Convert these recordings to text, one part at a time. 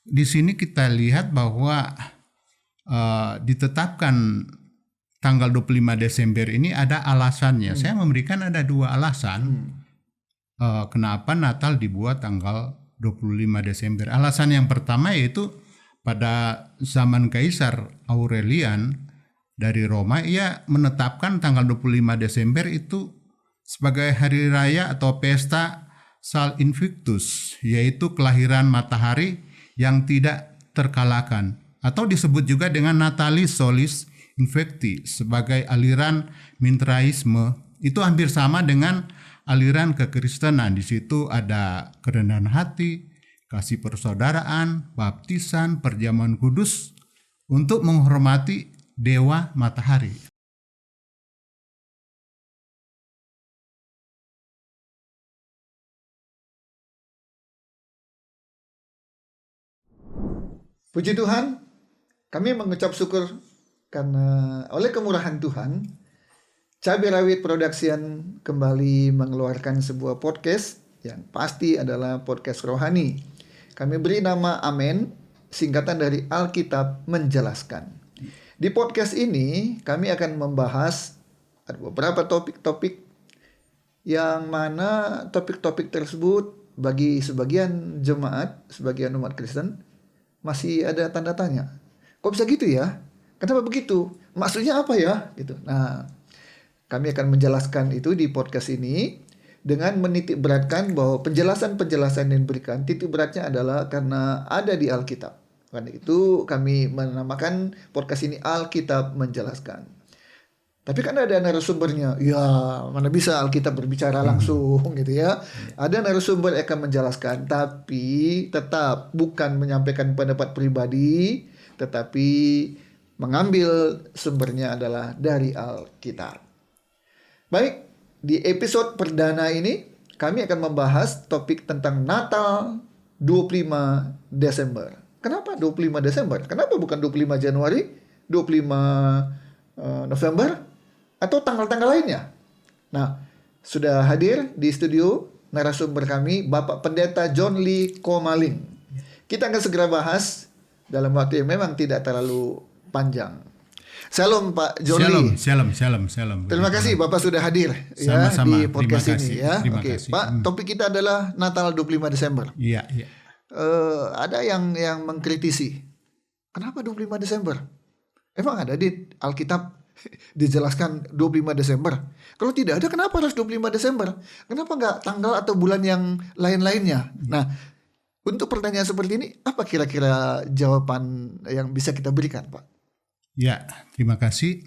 di sini kita lihat bahwa ditetapkan tanggal 25 Desember ini ada alasannya. Saya memberikan ada dua alasan kenapa Natal dibuat tanggal 25 Desember. Alasan yang pertama yaitu pada zaman Kaisar Aurelian dari Roma, ia menetapkan tanggal 25 Desember itu sebagai hari raya atau pesta Sal Invictus, yaitu kelahiran matahari yang tidak terkalahkan, atau disebut juga dengan Natalis Solis Invicti sebagai aliran Mintraisme. Itu hampir sama dengan aliran kekristenan. Di situ ada kerendahan hati, kasih persaudaraan, baptisan, perjamuan kudus untuk menghormati dewa matahari. Puji Tuhan, kami mengucap syukur karena oleh kemurahan Tuhan, Cabai Rawit Production kembali mengeluarkan sebuah podcast yang pasti adalah podcast rohani. Kami beri nama Amen, singkatan dari Alkitab Menjelaskan. Di podcast ini kami akan membahas ada beberapa topik-topik yang mana topik-topik tersebut bagi sebagian jemaat, sebagian umat Kristen masih ada tanda tanya. Kok bisa gitu ya? Kenapa begitu? Maksudnya apa ya? Gitu. Nah, kami akan menjelaskan itu di podcast ini dengan menitik beratkan bahwa penjelasan-penjelasan yang diberikan titik beratnya adalah karena ada di Alkitab. Karena itu kami menamakan podcast ini Alkitab Menjelaskan. Tapi kan ada narasumbernya. Ya, mana bisa Alkitab berbicara langsung gitu ya. Ada narasumber yang akan menjelaskan, tapi tetap bukan menyampaikan pendapat pribadi, tetapi mengambil sumbernya adalah dari Alkitab. Baik, di episode perdana ini kami akan membahas topik tentang Natal 25 Desember. Kenapa 25 Desember? Kenapa bukan 25 Januari, 25 November, atau tanggal-tanggal lainnya? Nah, sudah hadir di studio narasumber kami, Bapak Pendeta John Lee Komaling. Kita akan segera bahas dalam waktu yang memang tidak terlalu panjang. Shalom Pak John Lee. Shalom. Terima kasih Bapak sudah hadir Sama-sama. ya di podcast Terima kasih. ini ya. Terima Oke, kasih. Pak, topik kita adalah Natal 25 Desember. Iya. Ada yang mengkritisi. Kenapa 25 Desember? Emang ada di Alkitab dijelaskan 25 Desember? Kalau tidak ada, kenapa harus 25 Desember? Kenapa nggak tanggal atau bulan yang lain-lainnya? Nah, untuk pertanyaan seperti ini, apa kira-kira jawaban yang bisa kita berikan, Pak? Ya, terima kasih.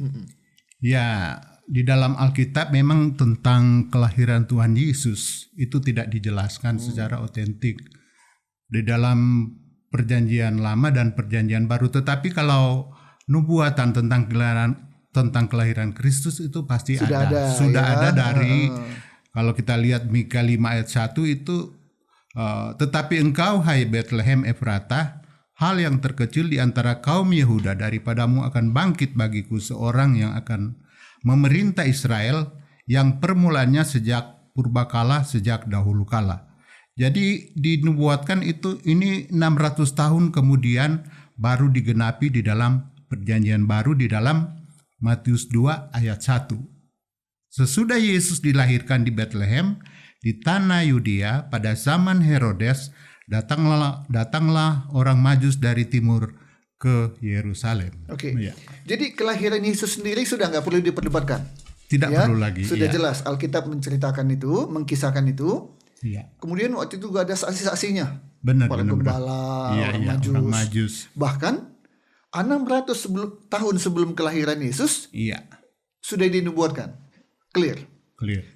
Ya, di dalam Alkitab memang tentang kelahiran Tuhan Yesus itu tidak dijelaskan secara otentik di dalam Perjanjian Lama dan Perjanjian Baru. Tetapi kalau nubuatan tentang kelahiran Kristus itu pasti sudah ada dari kalau kita lihat Mika 5 ayat 1 itu tetapi engkau hai Bethlehem Efratah, hal yang terkecil di antara kaum Yehuda, daripadamu akan bangkit bagiku seorang yang akan memerintah Israel, yang permulaannya sejak purbakala, sejak dahulu kala. Jadi dinubuatkan itu ini 600 tahun kemudian baru digenapi di dalam Perjanjian Baru di dalam Matius 2 ayat 1. Sesudah Yesus dilahirkan di Bethlehem di tanah Yudea pada zaman Herodes, datanglah orang Majus dari timur ke Yerusalem. Oke. Ya. Jadi kelahiran Yesus sendiri sudah nggak perlu diperdebatkan. Tidak perlu lagi. Sudah jelas Alkitab menceritakan itu, mengkisahkan itu. Iya. Kemudian waktu itu juga ada saksi-saksinya. Benar. Para gembala, orang Majus. Bahkan 600 tahun sebelum kelahiran Yesus, sudah dinubuatkan. Clear.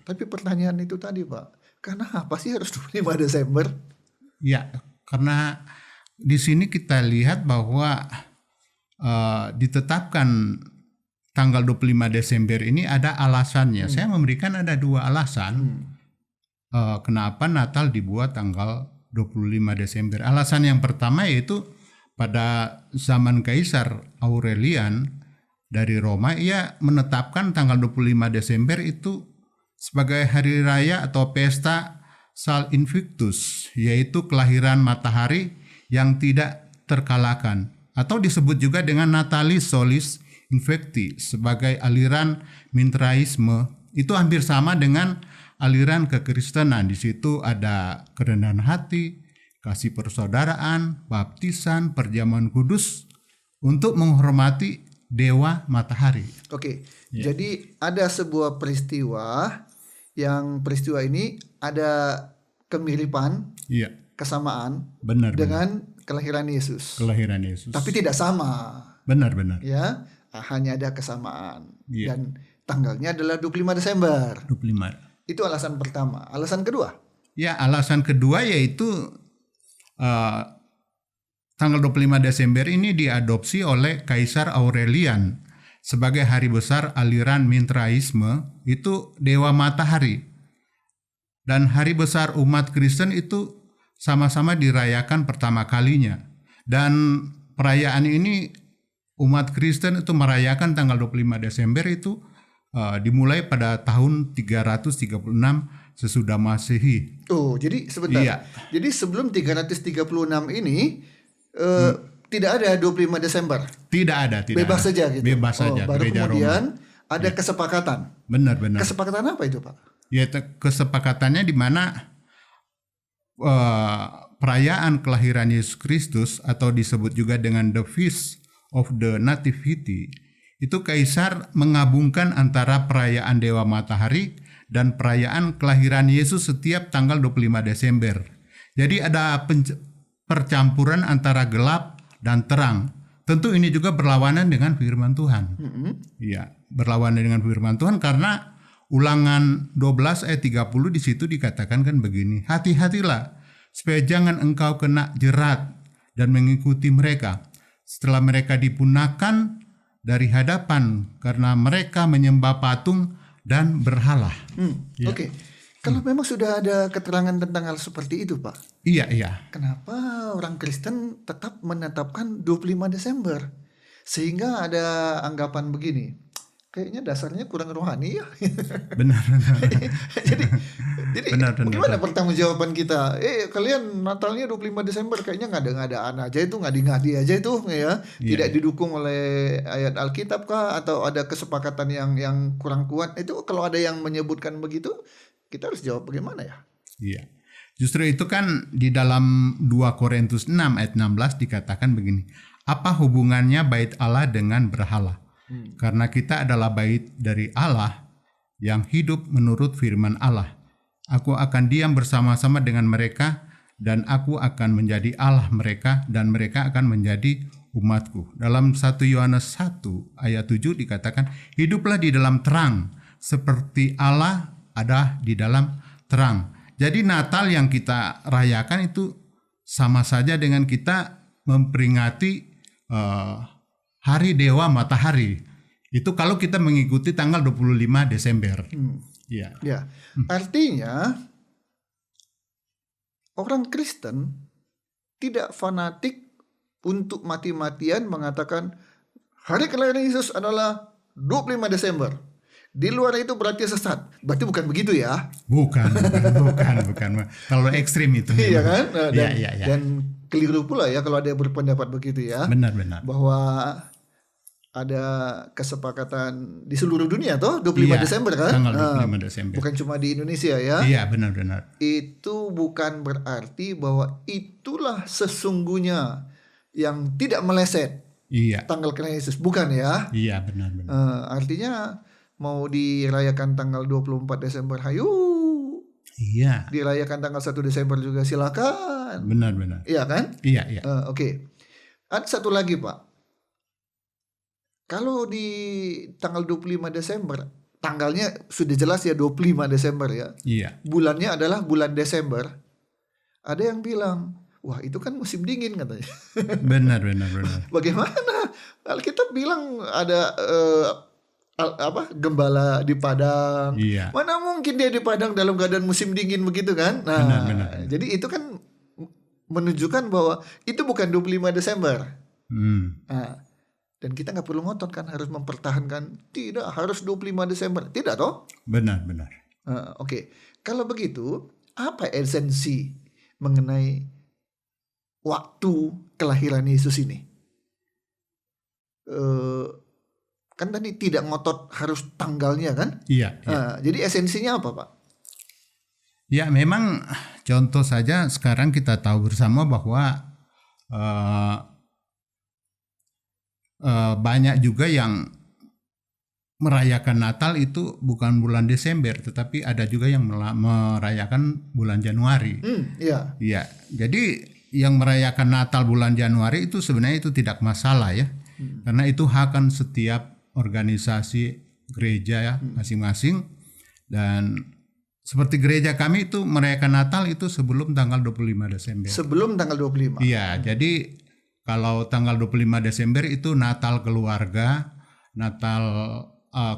Tapi pertanyaan itu tadi, Pak, karena apa sih harus 25 Desember? Ya, karena di sini kita lihat bahwa ditetapkan tanggal 25 Desember ini ada alasannya. Saya memberikan ada dua alasan kenapa Natal dibuat tanggal 25 Desember. Alasan yang pertama yaitu pada zaman Kaisar Aurelian dari Roma, ia menetapkan tanggal 25 Desember itu sebagai hari raya atau pesta Sal Invictus, yaitu kelahiran matahari yang tidak terkalahkan, atau disebut juga dengan Natalis Solis Invicti sebagai aliran Mintraisme. Itu hampir sama dengan aliran kekristenan. Di situ ada kerendahan hati, kasih persaudaraan, baptisan, perjamuan kudus untuk menghormati dewa matahari. Oke. Jadi ada sebuah peristiwa yang peristiwa ini ada kemiripan, Iya, kesamaan benar. dengan kelahiran Yesus. Kelahiran Yesus. Tapi tidak sama, Benar. ya. Hanya ada kesamaan. Iya. Dan tanggalnya adalah 25 Desember. 25. Itu alasan pertama. Alasan kedua? Ya, alasan kedua yaitu tanggal 25 Desember ini diadopsi oleh Kaisar Aurelian sebagai hari besar aliran Mintraisme, itu dewa matahari. Dan hari besar umat Kristen itu sama-sama dirayakan pertama kalinya. Dan perayaan ini umat Kristen itu merayakan tanggal 25 Desember itu dimulai pada tahun 336 sesudah Masehi. Oh, jadi sebentar. Iya. Jadi sebelum 336 ini tidak ada 25 Desember. Tidak ada. Bebas saja gitu. Bebas saja. Baru Gereja kemudian Roma. ada kesepakatan. Benar. Kesepakatan apa itu, Pak? Ya, kesepakatannya di mana perayaan kelahiran Yesus Kristus atau disebut juga dengan The Feast of the Nativity, itu Kaisar menggabungkan antara perayaan Dewa Matahari dan perayaan kelahiran Yesus setiap tanggal 25 Desember. Jadi ada percampuran antara gelap dan terang. Tentu ini juga berlawanan dengan firman Tuhan. Iya, berlawanan dengan firman Tuhan karena Ulangan 12 ayat 30 di situ dikatakan kan begini, hati-hatilah supaya jangan engkau kena jerat dan mengikuti mereka setelah mereka dipunahkan dari hadapan karena mereka menyembah patung dan berhala. Ya. Oke. Kalau memang sudah ada keterangan tentang hal seperti itu, Pak. Iya. Kenapa orang Kristen tetap menetapkan 25 Desember? Sehingga ada anggapan begini. Kayaknya dasarnya kurang rohani ya. Benar. jadi Benar. bagaimana pertanggungjawaban kita? Kalian Natalnya 25 Desember kayaknya ngada-ngadaan aja itu, ngadi-ngadi aja itu ya. Tidak didukung oleh ayat Alkitab kah atau ada kesepakatan yang kurang kuat? Itu kalau ada yang menyebutkan begitu, kita harus jawab bagaimana ya? Iya. Justru itu kan di dalam 2 Korintus 6 ayat 16 dikatakan begini. Apa hubungannya bait Allah dengan berhala? Karena kita adalah bait dari Allah yang hidup menurut firman Allah. Aku akan diam bersama-sama dengan mereka dan aku akan menjadi Allah mereka dan mereka akan menjadi umatku. Dalam 1 Yohanes 1 ayat 7 dikatakan, hiduplah di dalam terang seperti Allah ada di dalam terang. Jadi Natal yang kita rayakan itu sama saja dengan kita memperingati Hari Dewa Matahari. Itu kalau kita mengikuti tanggal 25 Desember. Ya. Artinya orang Kristen tidak fanatik untuk mati-matian mengatakan hari kelahiran Yesus adalah 25 Desember. Di luar itu berarti sesat. Berarti bukan begitu ya? Bukan. Kalau ekstrim itu. Iya kan? Iya. Dan keliru pula ya kalau ada yang berpendapat begitu ya. Benar. Bahwa ada kesepakatan di seluruh dunia toh 25 Desember kan? Tanggal 25 Desember. Bukan cuma di Indonesia ya. Iya, benar. Itu bukan berarti bahwa itulah sesungguhnya yang tidak meleset. Iya. Tanggal kelahiran Yesus, bukan ya? Iya, benar. Artinya mau dirayakan tanggal 24 Desember, hayu. Iya. Dirayakan tanggal 1 Desember juga silakan. Benar. Iya kan? Iya. Oke. Ada satu lagi, Pak. Kalau di tanggal 25 Desember, tanggalnya sudah jelas ya 25 Desember ya. Iya. Bulannya adalah bulan Desember. Ada yang bilang, wah itu kan musim dingin katanya. Benar. Bagaimana? Alkitab bilang ada gembala di padang. Iya. Mana mungkin dia di padang dalam keadaan musim dingin begitu kan? Nah, benar. jadi itu kan menunjukkan bahwa itu bukan 25 Desember. Nah, dan kita nggak perlu ngotot kan harus mempertahankan tidak harus 25 Desember. Tidak toh? Benar. Oke. Kalau begitu, apa esensi mengenai waktu kelahiran Yesus ini. Kan tadi tidak ngotot harus tanggalnya kan? Iya. Jadi esensinya apa, Pak? Ya, memang contoh saja sekarang kita tahu bersama bahwa banyak juga yang merayakan Natal itu bukan bulan Desember, tetapi ada juga yang merayakan bulan Januari. Iya. Iya, jadi yang merayakan Natal bulan Januari itu sebenarnya itu tidak masalah ya, karena itu hak kan setiap organisasi gereja ya masing-masing. Dan seperti gereja kami itu merayakan Natal itu sebelum tanggal 25 Desember. Sebelum tanggal 25. Iya, jadi kalau tanggal 25 Desember itu Natal keluarga, Natal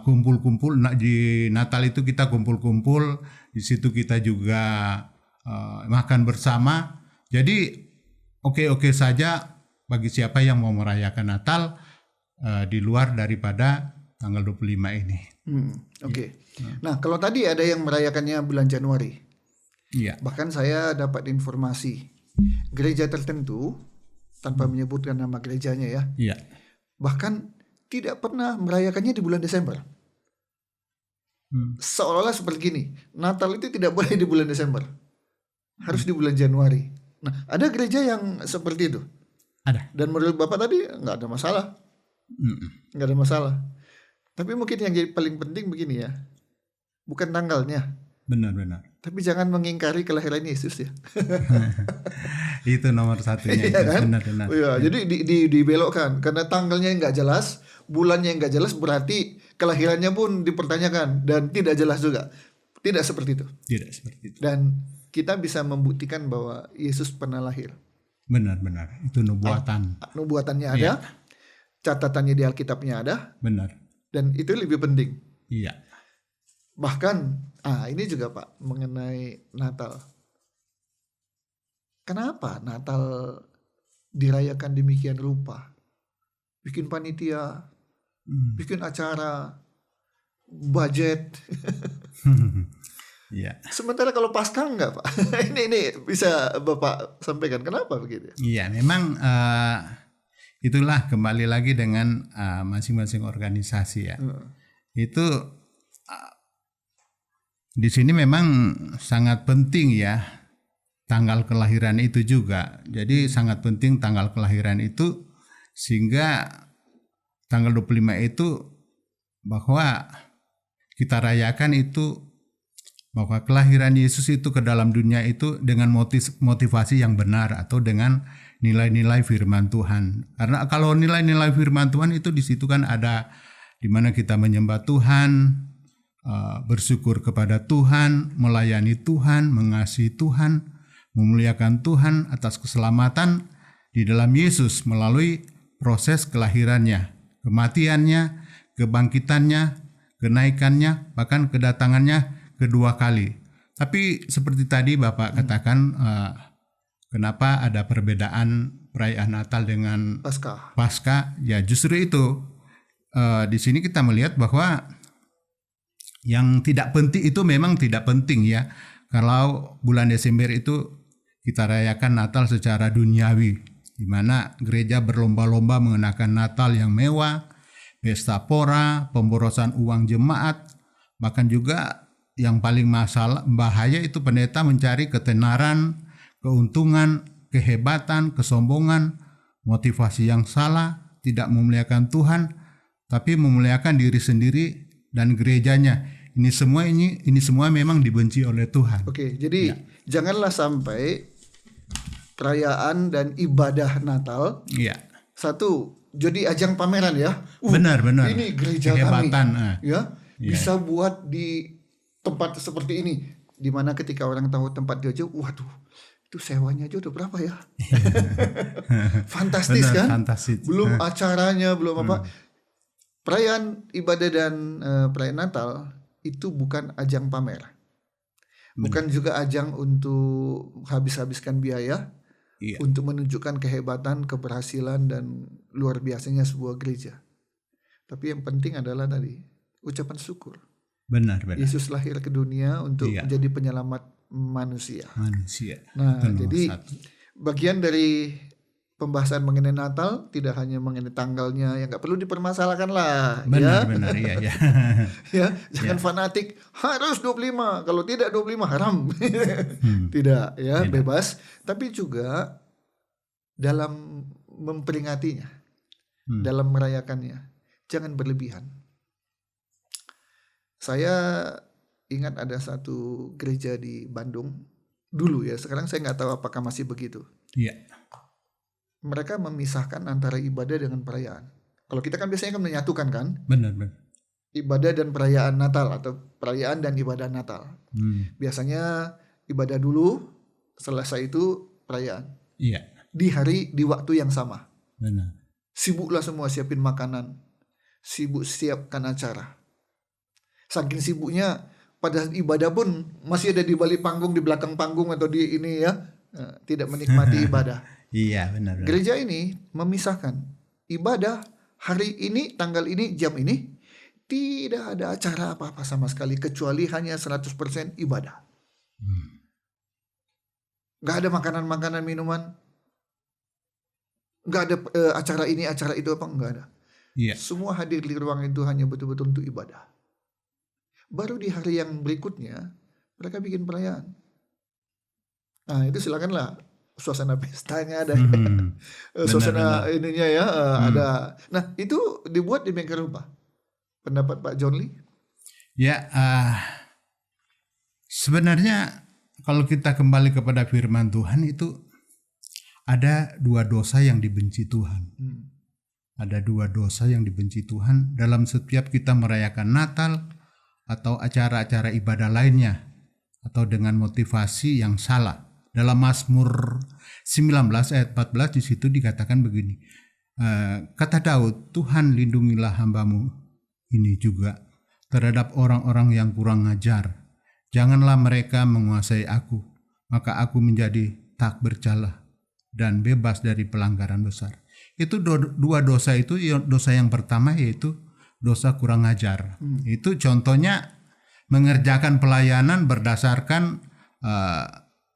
kumpul-kumpul. Di Natal itu kita kumpul-kumpul, di situ kita juga makan bersama. Jadi oke-oke saja bagi siapa yang mau merayakan Natal di luar daripada tanggal 25 ini. Oke. Nah, kalau tadi ada yang merayakannya bulan Januari. Iya. Bahkan saya dapat informasi gereja tertentu tanpa menyebutkan nama gerejanya ya. Iya. Bahkan tidak pernah merayakannya di bulan Desember. Seolah-olah seperti gini, Natal itu tidak boleh di bulan Desember. Harus di bulan Januari. Nah, ada gereja yang seperti itu. Ada. Dan menurut Bapak tadi nggak ada masalah. Nggak ada masalah. Tapi mungkin yang jadi paling penting begini ya. Bukan tanggalnya. Benar-benar. Tapi jangan mengingkari kelahiran Yesus ya. Itu nomor satunya. Iya kan? Benar-benar. Ya, jadi dibelokkan. Karena tanggalnya nggak jelas, bulannya nggak jelas, berarti kelahirannya pun dipertanyakan. Dan tidak jelas juga. Tidak seperti itu. Tidak seperti itu. Dan kita bisa membuktikan bahwa Yesus pernah lahir. Benar-benar. Itu nubuatan. Nubuatannya ada. Catatannya di Alkitabnya ada. Benar. Dan itu lebih penting. Iya. Bahkan, ini juga Pak, mengenai Natal. Kenapa Natal dirayakan demikian rupa? Bikin panitia, bikin acara, budget. Iya. Sementara kalau Paskah enggak Pak? ini bisa Bapak sampaikan kenapa begitu? Iya, memang itulah kembali lagi dengan masing-masing organisasi ya. Itu di sini memang sangat penting ya tanggal kelahiran itu juga. Jadi sangat penting tanggal kelahiran itu sehingga tanggal 25 itu bahwa kita rayakan itu bahwa kelahiran Yesus itu ke dalam dunia itu dengan motivasi yang benar atau dengan nilai-nilai firman Tuhan. Karena kalau nilai-nilai firman Tuhan itu di situ kan ada di mana kita menyembah Tuhan, bersyukur kepada Tuhan, melayani Tuhan, mengasihi Tuhan, memuliakan Tuhan atas keselamatan di dalam Yesus melalui proses kelahirannya, kematiannya, kebangkitannya, kenaikannya, bahkan kedatangannya kedua kali. Tapi seperti tadi Bapak katakan, kenapa ada perbedaan perayaan Natal dengan Paskah? Ya justru itu. Di sini kita melihat bahwa yang tidak penting itu memang tidak penting ya. Kalau bulan Desember itu kita rayakan Natal secara duniawi, di mana gereja berlomba-lomba mengenakan Natal yang mewah, pesta pora, pemborosan uang jemaat, bahkan juga yang paling bahaya itu pendeta mencari ketenaran, keuntungan, kehebatan, kesombongan, motivasi yang salah, tidak memuliakan Tuhan, tapi memuliakan diri sendiri dan gerejanya. Ini semua memang dibenci oleh Tuhan. Oke, jadi janganlah sampai perayaan dan ibadah Natal satu jadi ajang pameran ya. Benar. Ini gereja kehebatan, kami, bisa buat di tempat seperti ini. Dimana ketika orang tahu tempat gereja, waduh, itu sewanya aja udah berapa ya? Fantastis. Benar, kan? Fantastis. Belum acaranya, belum apa. Perayaan ibadah dan perayaan Natal itu bukan ajang pamer. Bukan juga ajang untuk habis-habiskan biaya, untuk menunjukkan kehebatan, keberhasilan dan luar biasanya sebuah gereja. Tapi yang penting adalah tadi ucapan syukur. Benar. Yesus lahir ke dunia untuk menjadi penyelamat manusia. Nah, jadi bagian dari pembahasan mengenai Natal, tidak hanya mengenai tanggalnya yang nggak perlu dipermasalahkan lah, ya. Benar, iya, iya. Ya, jangan fanatik harus 25, kalau tidak 25 haram. Hmm, Tidak, ya, tidak. bebas, tapi juga dalam memperingatinya, Hmm, dalam merayakannya, jangan berlebihan. Saya ingat ada satu gereja di Bandung dulu, ya, sekarang saya nggak tahu apakah masih begitu. iya, Mereka memisahkan antara ibadah dengan perayaan. Kalau kita kan biasanya kan menyatukan kan, benar. ibadah dan perayaan Natal atau perayaan dan ibadah Natal. Hmm, Biasanya ibadah dulu, selesai itu perayaan. iya, Di waktu yang sama. benar. Sibuklah semua siapin makanan, sibuk siapkan acara. Saking sibuknya pada saat ibadah pun masih ada di balik panggung, di belakang panggung atau di ini, ya, tidak menikmati ibadah. Iya, benar. Gereja ini memisahkan ibadah hari ini, tanggal ini, jam ini, tidak ada acara apa-apa sama sekali kecuali hanya 100% ibadah. Gak ada makanan-makanan, minuman, gak ada acara ini, acara itu, apa, gak ada. Iya, Semua hadir di ruang itu hanya betul-betul untuk ibadah. Baru di hari yang berikutnya mereka bikin perayaan. Nah, itu silakanlah, suasana pestanya ada, hmm, suasana benar. ininya, ya, ada. Nah, itu dibuat di bengkel rumah. Pendapat Pak John Lee? Ya, sebenarnya kalau kita kembali kepada firman Tuhan itu ada dua dosa yang dibenci Tuhan. Ada dua dosa yang dibenci Tuhan dalam setiap kita merayakan Natal atau acara-acara ibadah lainnya atau dengan motivasi yang salah. Dalam Mazmur 19 ayat 14 di situ dikatakan begini. Kata Daud, Tuhan lindungilah hambamu ini juga terhadap orang-orang yang kurang ajar. Janganlah mereka menguasai aku, maka aku menjadi tak bercela dan bebas dari pelanggaran besar. Itu dua dosa itu. Dosa yang pertama yaitu dosa kurang ajar. Itu contohnya mengerjakan pelayanan berdasarkan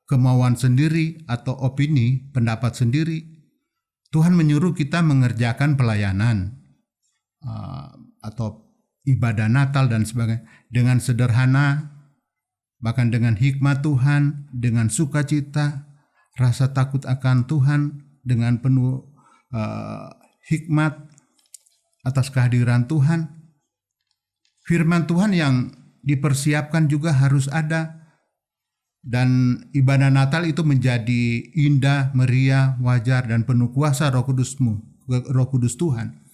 kemauan sendiri atau opini, pendapat sendiri. Tuhan menyuruh kita mengerjakan pelayanan atau ibadah Natal dan sebagainya dengan sederhana, bahkan dengan hikmat Tuhan, dengan sukacita, rasa takut akan Tuhan, dengan penuh hikmat atas kehadiran Tuhan. Firman Tuhan yang dipersiapkan juga harus ada. Dan ibadah Natal itu menjadi indah, meriah, wajar, dan penuh kuasa Roh Kudus Tuhan.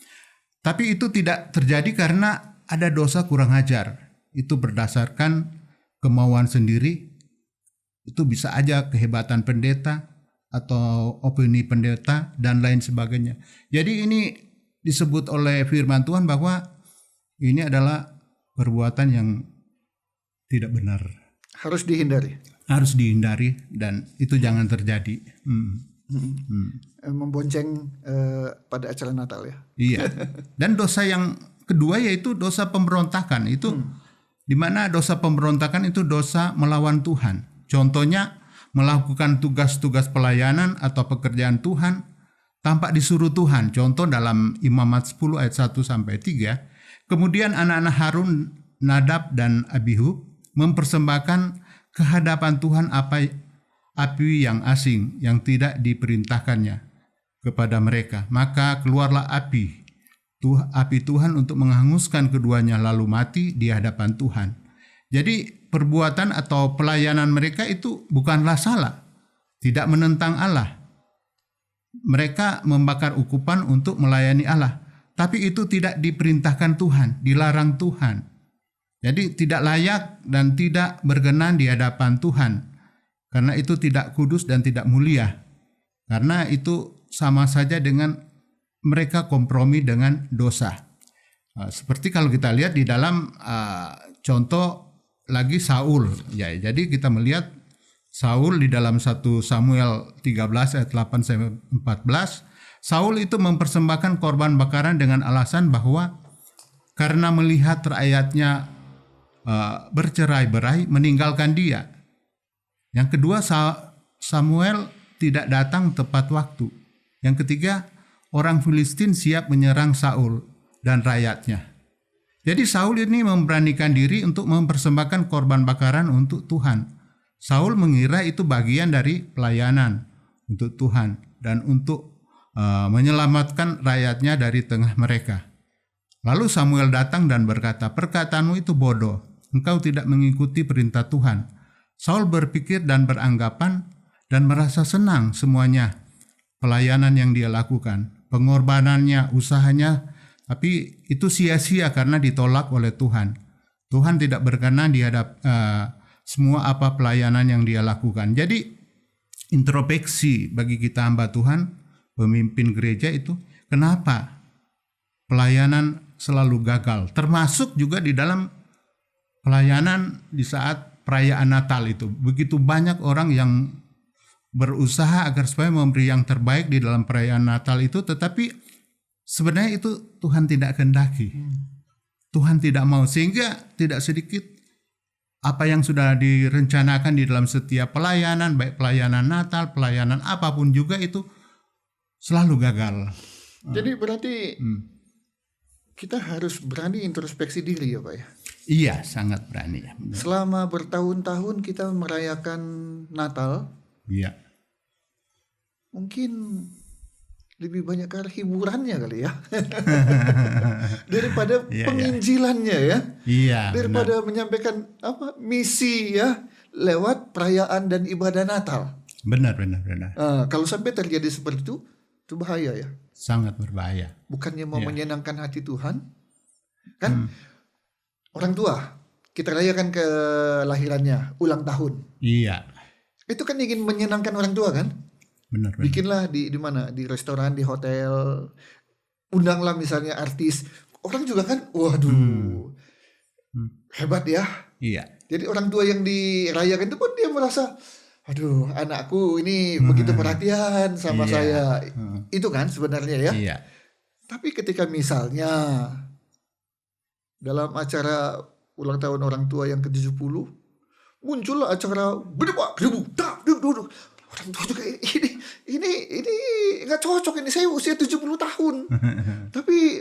Tapi itu tidak terjadi karena ada dosa kurang ajar. Itu berdasarkan kemauan sendiri. Itu bisa aja kehebatan pendeta atau opini pendeta dan lain sebagainya. Jadi ini disebut oleh firman Tuhan bahwa ini adalah perbuatan yang tidak benar. Harus dihindari. Harus dihindari dan itu jangan terjadi. Membonceng pada acara Natal, ya. Iya. Dan dosa yang kedua yaitu dosa pemberontakan. Itu di mana dosa pemberontakan itu dosa melawan Tuhan. Contohnya melakukan tugas-tugas pelayanan atau pekerjaan Tuhan tanpa disuruh Tuhan. Contoh dalam Imamat 10 ayat 1 sampai 3. Kemudian anak-anak Harun, Nadab dan Abihu mempersembahkan kehadapan Tuhan api yang asing yang tidak diperintahkannya kepada mereka. Maka keluarlah api Tuhan untuk menghanguskan keduanya lalu mati di hadapan Tuhan. Jadi perbuatan atau pelayanan mereka itu bukanlah salah, tidak menentang Allah. Mereka membakar ukupan untuk melayani Allah, tapi itu tidak diperintahkan Tuhan, dilarang Tuhan. Jadi tidak layak dan tidak berkenan di hadapan Tuhan. Karena itu tidak kudus dan tidak mulia. Karena itu sama saja dengan mereka kompromi dengan dosa. Seperti kalau kita lihat di dalam contoh lagi Saul. Ya, jadi kita melihat Saul di dalam 1 Samuel 13 ayat 8 sampai 14. Saul itu mempersembahkan korban bakaran dengan alasan bahwa karena melihat rakyatnya bercerai-berai meninggalkan dia. Yang kedua, Samuel tidak datang tepat waktu. Yang ketiga, orang Filistin siap menyerang Saul dan rakyatnya. Jadi Saul ini memberanikan diri untuk mempersembahkan korban bakaran untuk Tuhan. Saul mengira itu bagian dari pelayanan untuk Tuhan dan untuk menyelamatkan rakyatnya dari tengah mereka. Lalu Samuel datang dan berkata, "Perkataanmu itu bodoh. Engkau tidak mengikuti perintah Tuhan." Saul berpikir dan beranggapan dan merasa senang semuanya pelayanan yang dia lakukan, pengorbanannya, usahanya, tapi itu sia-sia karena ditolak oleh Tuhan. Tuhan tidak berkenan dihadap semua apa pelayanan yang dia lakukan. Jadi introspeksi bagi kita hamba Tuhan, pemimpin gereja itu, kenapa pelayanan selalu gagal? Termasuk juga di dalam pelayanan di saat perayaan Natal itu. Begitu banyak orang yang berusaha agar supaya memberi yang terbaik di dalam perayaan Natal itu, tetapi sebenarnya itu Tuhan tidak kehendaki. Tuhan tidak mau, sehingga tidak sedikit apa yang sudah direncanakan di dalam setiap pelayanan, baik pelayanan Natal, pelayanan apapun juga itu selalu gagal. Jadi berarti kita harus berani introspeksi diri ya Pak ya. Iya, sangat berani ya. Selama bertahun-tahun kita merayakan Natal, iya, mungkin lebih banyak ke arah hiburannya kali ya daripada penginjilannya ya. Iya. Daripada menyampaikan misi ya lewat perayaan dan ibadah Natal. Benar. Kalau sampai terjadi seperti itu bahaya ya. Sangat berbahaya. Bukannya mau menyenangkan hati Tuhan, kan? Orang tua kita rayakan kelahirannya, ulang tahun. Iya. Itu kan ingin menyenangkan orang tua kan? Benar. Bikinlah di mana? Di restoran, di hotel. Undanglah misalnya artis. Orang juga kan, waduh, hebat ya. Iya. Jadi orang tua yang dirayakan itu pun dia merasa, aduh, anakku ini begitu perhatian sama saya. Itu kan sebenarnya ya. Iya. Tapi ketika misalnya dalam acara ulang tahun orang tua yang ke-70 muncullah acara berdebat, duduk. Orang tua juga ini nggak cocok, ini saya usia 70 tahun. Tapi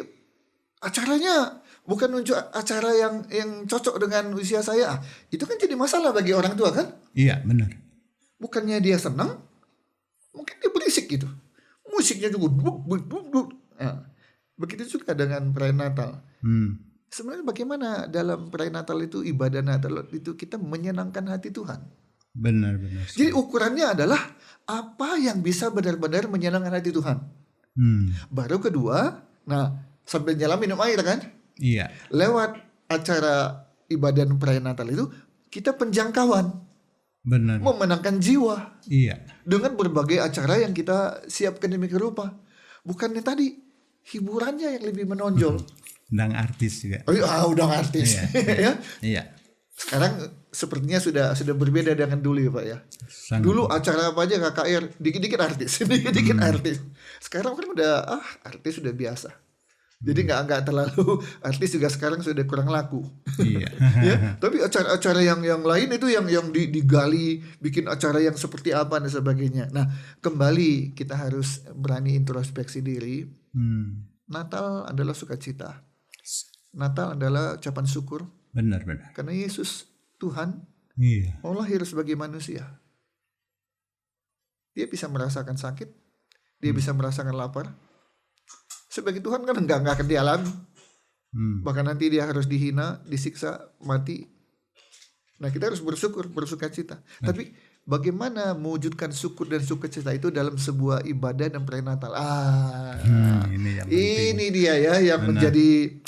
acaranya bukan nunjuk acara yang cocok dengan usia saya. Itu kan jadi masalah bagi orang tua kan? Iya, benar. Bukannya dia senang, mungkin dia berisik gitu. Musiknya juga Nah, begitu juga dengan perayaan Natal. Sebenarnya bagaimana dalam perayaan Natal itu, ibadah Natal itu kita menyenangkan hati Tuhan. Benar. Jadi ukurannya adalah apa yang bisa benar-benar menyenangkan hati Tuhan. Baru kedua, sambil nyala minum air kan? Iya. Lewat acara ibadah perayaan Natal itu kita penjangkauan. Benar. Memenangkan jiwa. Iya. Dengan berbagai acara yang kita siapkan demikian rupa. Bukannya tadi hiburannya yang lebih menonjol. Undang artis juga. Undang artis. Ya. Iya. Sekarang sepertinya sudah berbeda dengan dulu ya Pak ya. Sangat. Dulu acara apa aja KKR dikit-dikit artis, dikit-dikit artis. Sekarang kan udah artis sudah biasa. Jadi nggak terlalu artis juga sekarang sudah kurang laku. Iya. Ya, tapi acara-acara yang lain itu yang digali, bikin acara yang seperti apa dan sebagainya. Nah, kembali kita harus berani introspeksi diri. Natal adalah sukacita. Natal adalah ucapan syukur. Benar. Karena Yesus Tuhan mau lahir sebagai manusia. Dia bisa merasakan sakit, dia bisa merasakan lapar. Sebagai Tuhan kan enggak akan dialami. Bahkan nanti dia harus dihina, disiksa, mati. Nah, kita harus bersyukur, bersukacita. Tapi bagaimana mewujudkan syukur dan sukacita itu dalam sebuah ibadah dan perayaan Natal? Ini dia ya yang menjadi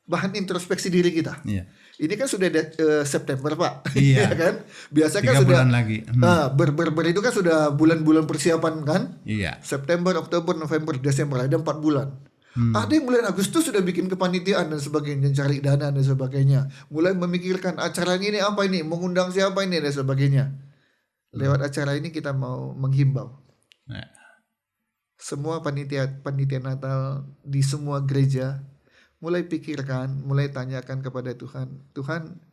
bahan introspeksi diri kita. Iya. Ini kan sudah September Pak. Iya. Kan? Biasanya kan 3 sudah bulan lagi. ber itu kan sudah bulan-bulan persiapan kan? Iya. September, Oktober, November, Desember, ada 4 bulan. Ada yang bulan Agustus sudah bikin kepanitiaan dan sebagainya, cari dana dan sebagainya. Mulai memikirkan acara ini apa ini, mengundang siapa ini dan sebagainya. Lewat acara ini kita mau menghimbau. Semua panitia Natal di semua gereja mulai pikirkan, mulai tanyakan kepada Tuhan. Tuhan,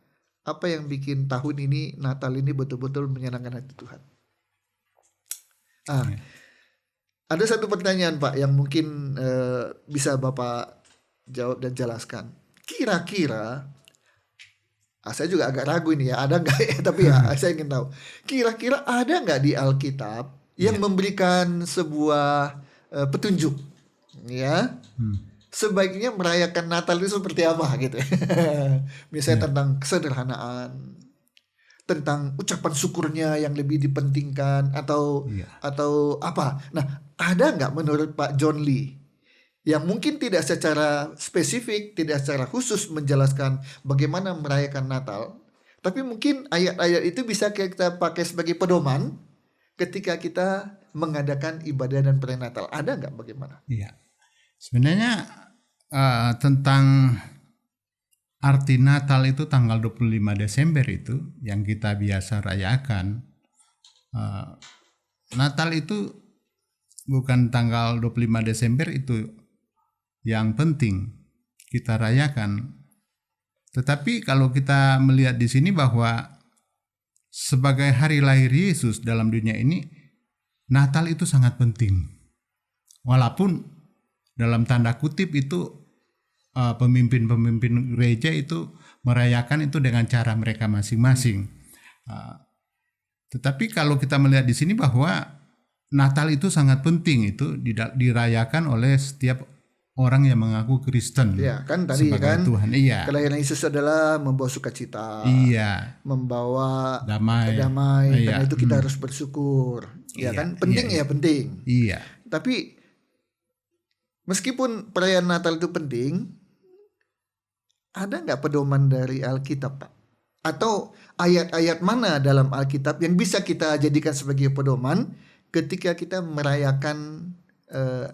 apa yang bikin tahun ini, Natal ini betul-betul menyenangkan hati Tuhan? Ah, ada satu pertanyaan Pak yang mungkin bisa Bapak jawab dan jelaskan. Kira-kira, saya juga agak ragu ini ya, ada nggak ya? Tapi ya saya ingin tahu. Kira-kira ada nggak di Alkitab yang memberikan sebuah petunjuk, ya? Sebaiknya merayakan Natal itu seperti apa gitu? Misalnya tentang kesederhanaan, tentang ucapan syukurnya yang lebih dipentingkan, atau apa? Nah, ada nggak menurut Pak John Lee yang mungkin tidak secara spesifik, tidak secara khusus menjelaskan bagaimana merayakan Natal, tapi mungkin ayat-ayat itu bisa kita pakai sebagai pedoman ketika kita mengadakan ibadah dan perayaan Natal. Ada nggak bagaimana? Iya. Sebenarnya tentang arti Natal itu tanggal 25 Desember itu yang kita biasa rayakan. Natal itu bukan tanggal 25 Desember itu yang penting kita rayakan. Tetapi kalau kita melihat di sini bahwa sebagai hari lahir Yesus dalam dunia ini, Natal itu sangat penting. Walaupun dalam tanda kutip itu pemimpin-pemimpin gereja itu merayakan itu dengan cara mereka masing-masing. Tetapi kalau kita melihat di sini bahwa Natal itu sangat penting, itu dirayakan oleh setiap orang yang mengaku Kristen. Ya, kan tadi sebagai kan Tuhan. Iya. Kelahiran Yesus adalah membawa sukacita. Iya. Membawa Damai. Karena itu kita harus bersyukur. Ya kan? Penting ya penting. Iya. Tapi meskipun perayaan Natal itu penting, ada nggak pedoman dari Alkitab, Pak? Atau ayat-ayat mana dalam Alkitab yang bisa kita jadikan sebagai pedoman ketika kita merayakan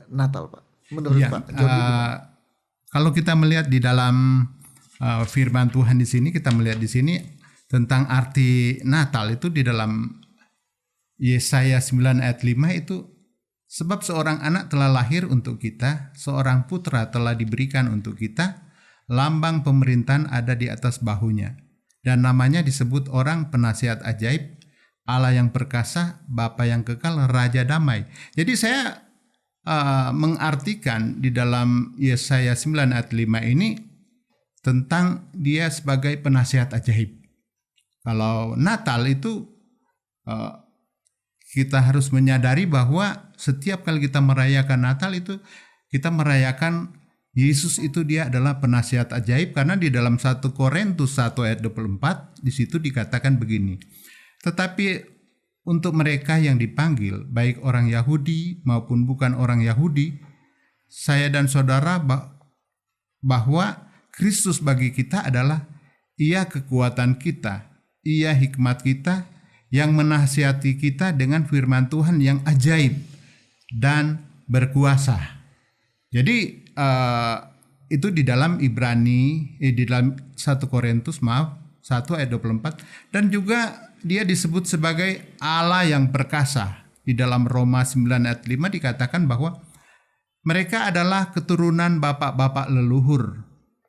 Natal, Pak? Menurut Pak Jody, kalau kita melihat di dalam firman Tuhan di sini, kita melihat di sini tentang arti Natal itu di dalam Yesaya 9 ayat 5 itu, sebab seorang anak telah lahir untuk kita, seorang putra telah diberikan untuk kita, lambang pemerintahan ada di atas bahunya, dan namanya disebut orang penasihat ajaib, Allah yang perkasa, Bapa yang kekal, Raja damai. Jadi saya mengartikan di dalam Yesaya 9 ayat 5 ini tentang dia sebagai penasihat ajaib. Kalau Natal itu kita harus menyadari bahwa setiap kali kita merayakan Natal itu kita merayakan Yesus itu dia adalah penasihat ajaib, karena di dalam 1 Korintus 1 ayat 24 di situ dikatakan begini. Tetapi untuk mereka yang dipanggil, baik orang Yahudi maupun bukan orang Yahudi, saya dan saudara bahwa Kristus bagi kita adalah Ia kekuatan kita, Ia hikmat kita, yang menasihati kita dengan firman Tuhan yang ajaib dan berkuasa. Jadi itu di dalam di dalam 1 Korintus 1 ayat 24, dan juga dia disebut sebagai Allah yang perkasa. Di dalam Roma 9 ayat 5 dikatakan bahwa mereka adalah keturunan bapak-bapak leluhur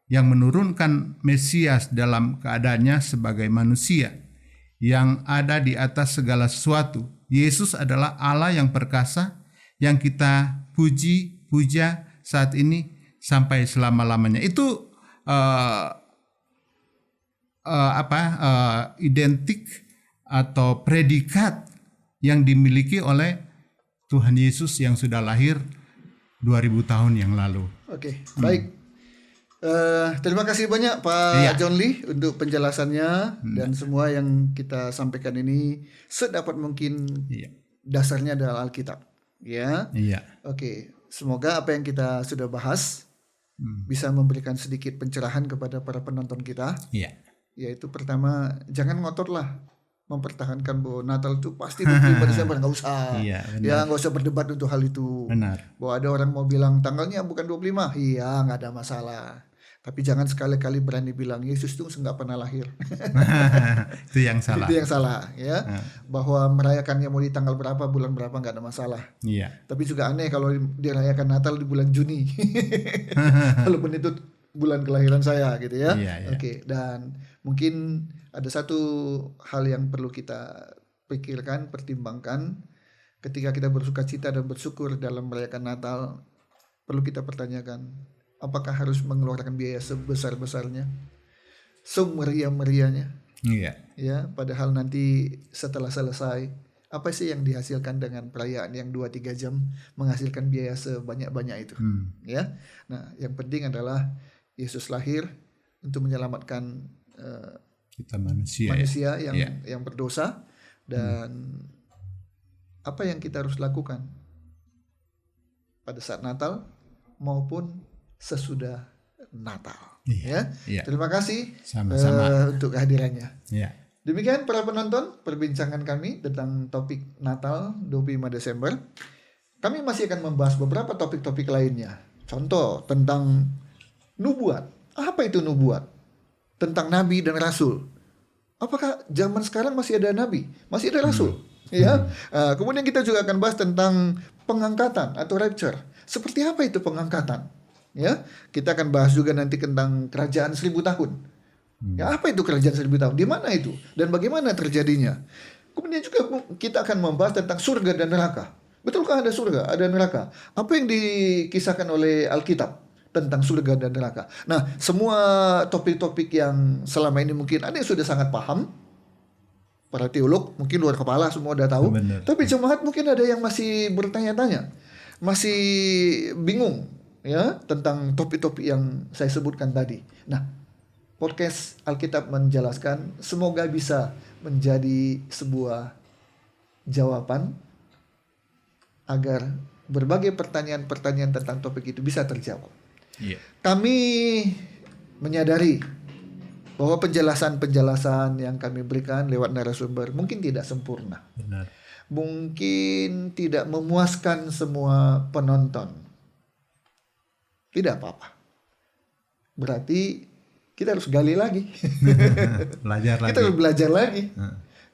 yang menurunkan Mesias dalam keadaannya sebagai manusia yang ada di atas segala sesuatu. Yesus adalah Allah yang perkasa yang kita puja saat ini sampai selama-lamanya. Itu identik atau predikat yang dimiliki oleh Tuhan Yesus yang sudah lahir 2000 tahun yang lalu. Oke, baik. Terima kasih banyak Pak John Lee untuk penjelasannya dan semua yang kita sampaikan ini sedapat mungkin dasarnya adalah Alkitab. Ya. Iya. Oke, semoga apa yang kita sudah bahas bisa memberikan sedikit pencerahan kepada para penonton kita. Iya. Yaitu pertama, jangan ngotot lah mempertahankan bahwa Natal itu pasti 25 Desember, nggak usah. Iya, ya nggak usah berdebat untuk hal itu. Benar. Bahwa ada orang mau bilang tanggalnya bukan 25, iya nggak ada masalah. Tapi jangan sekali-kali berani bilang Yesus itu nggak pernah lahir. Itu yang salah. Itu yang salah, ya. Bahwa merayakannya mau di tanggal berapa, bulan berapa nggak ada masalah. Iya. Tapi juga aneh kalau dirayakan Natal di bulan Juni. Walaupun itu bulan kelahiran saya gitu ya. Iya. Oke, dan mungkin ada satu hal yang perlu kita pikirkan, pertimbangkan, Ketika kita bersuka cita dan bersyukur dalam merayakan Natal, perlu kita pertanyakan, apakah harus mengeluarkan biaya sebesar-besarnya, semeriah-meriahnya? Iya. Ya, padahal nanti setelah selesai, apa sih yang dihasilkan dengan perayaan yang 2-3 jam menghasilkan biaya sebanyak-banyak itu? Ya. Nah, yang penting adalah Yesus lahir untuk menyelamatkan Kita manusia, manusia ya. yang berdosa, dan apa yang kita harus lakukan pada saat Natal maupun sesudah Natal. Iya, Ya. iya. Terima kasih Sama-sama. untuk kehadirannya. Ya. Demikian para penonton perbincangan kami tentang topik Natal 25 Desember. Kami masih akan membahas beberapa topik-topik lainnya. Contoh tentang nubuat. Apa itu nubuat? Tentang nabi dan rasul. Apakah zaman sekarang masih ada nabi? Masih ada rasul? Ya. Kemudian kita juga akan bahas tentang pengangkatan atau rapture. Seperti apa itu pengangkatan? Ya, kita akan bahas juga nanti tentang kerajaan 1000 tahun. Ya, apa itu kerajaan 1000 tahun? Di mana itu? Dan bagaimana terjadinya? Kemudian juga kita akan membahas tentang surga dan neraka. Betulkah ada surga, ada neraka? Apa yang dikisahkan oleh Alkitab tentang surga dan neraka? Nah, semua topik-topik yang selama ini mungkin ada yang sudah sangat paham. Para teolog mungkin luar kepala semua udah tahu. Benar. Tapi jemaat mungkin ada yang masih bertanya-tanya, masih bingung ya tentang topik-topik yang saya sebutkan tadi. Nah, podcast Alkitab menjelaskan semoga bisa menjadi sebuah jawaban agar berbagai pertanyaan-pertanyaan tentang topik itu bisa terjawab. Iya. Kami menyadari bahwa penjelasan-penjelasan yang kami berikan lewat narasumber mungkin tidak sempurna. Benar. Mungkin tidak memuaskan semua penonton. Tidak apa-apa. Berarti kita harus gali lagi. Belajar lagi. Kita harus belajar lagi.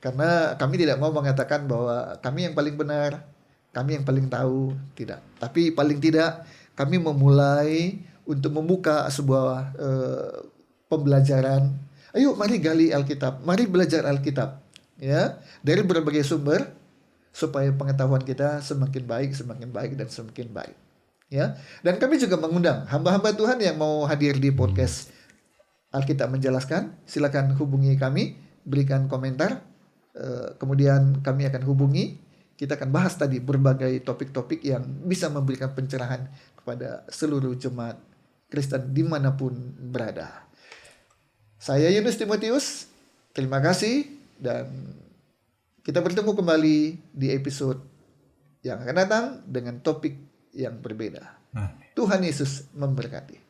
Karena kami tidak mau mengatakan bahwa kami yang paling benar, kami yang paling tahu, tidak. Tapi paling tidak kami memulai untuk membuka sebuah pembelajaran. Ayo mari gali Alkitab, mari belajar Alkitab, ya, dari berbagai sumber supaya pengetahuan kita semakin baik dan semakin baik, ya. Dan kami juga mengundang hamba-hamba Tuhan yang mau hadir di podcast Alkitab menjelaskan, silakan hubungi kami, berikan komentar, kemudian kami akan hubungi, kita akan bahas tadi berbagai topik-topik yang bisa memberikan pencerahan kepada seluruh jemaat Kristen dimanapun berada. Saya Yunus Timotius, terima kasih, dan kita bertemu kembali di episode yang akan datang dengan topik yang berbeda. Tuhan Yesus memberkati.